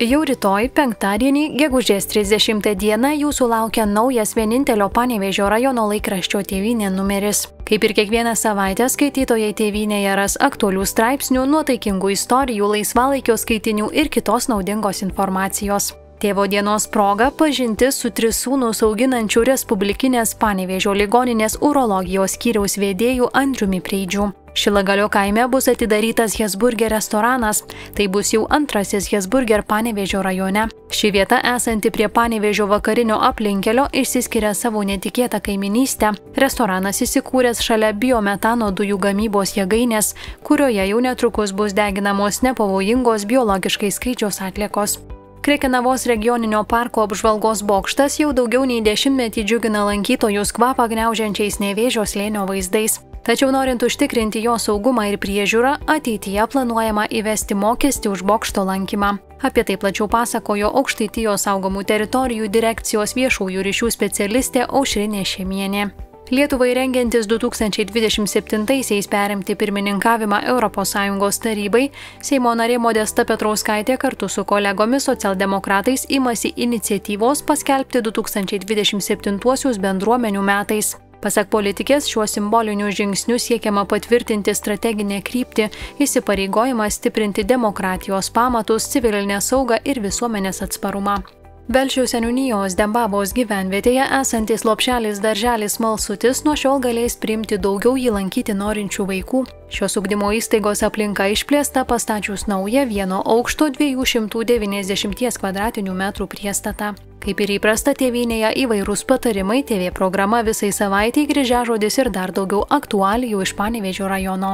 Jau rytoj, penktadienį, gegužės 30 dieną, jūsų laukia naujas vienintelio Panevėžio rajono laikraščio Tėvynė numeris. Kaip ir kiekvieną savaitę, skaitytojai Tėvynėje ras aktualių straipsnių, nuotaikingų istorijų, laisvalaikio skaitinių ir kitos naudingos informacijos. Tėvo dienos proga pažintis su 3 sūnus auginančių Respublikinės Panevėžio ligoninės urologijos skyriaus vedėju Andriumi Preidžiu. Šilagalio kaime bus atidarytas Hesburger restoranas. Tai bus jau antrasis Hesburger Panevėžio rajone. Ši vieta, esanti prie Panevėžio vakarinio aplinkelio, išsiskiria savo netikėtą kaiminystę. Restoranas įsikūręs šalia biometano dujų gamybos jėgainės, kurioje jau netrukus bus deginamos nepavojingos biologiškai skaidžios atliekos. Krekenavos regioninio parko apžvalgos bokštas jau daugiau nei 10 metį džiugina lankytojus kvapą gniaužiančiais Nevėžio slėnio vaizdais. Tačiau norint užtikrinti jo saugumą ir priežiūrą, ateityje planuojama įvesti mokestį už bokšto lankymą. Apie tai plačiau pasakojo Aukštaitijos saugomų teritorijų direkcijos viešųjų ryšių specialistė Aušrinė Šemienė. Lietuvai rengiantis 2027-aisiais perimti pirmininkavimą ES tarybai, Seimo narė Modesta Petrauskaitė kartu su kolegomis socialdemokratais imasi iniciatyvos paskelbti 2027-uosius bendruomenių metais. Pasak politikės, šiuo simboliniu žingsniu siekiama patvirtinti strateginę kryptį, įsipareigojimą stiprinti demokratijos pamatus, civilinę saugą ir visuomenės atsparumą. Belšių seniūnijos Dembabos gyvenvietėje esantis lopšelis darželis Smalsutis nuo šiol galės priimti daugiau jį lankyti norinčių vaikų. Šios ugdymo įstaigos aplinka išplėsta pastačius naują 1 aukšto 290 kvadratinių metrų priestatą. Kaip ir įprasta Tėvynėje, įvairūs patarimai, TV programa visai savaitei, kryžiažodis ir dar daugiau aktualijų iš Panevėžio rajono.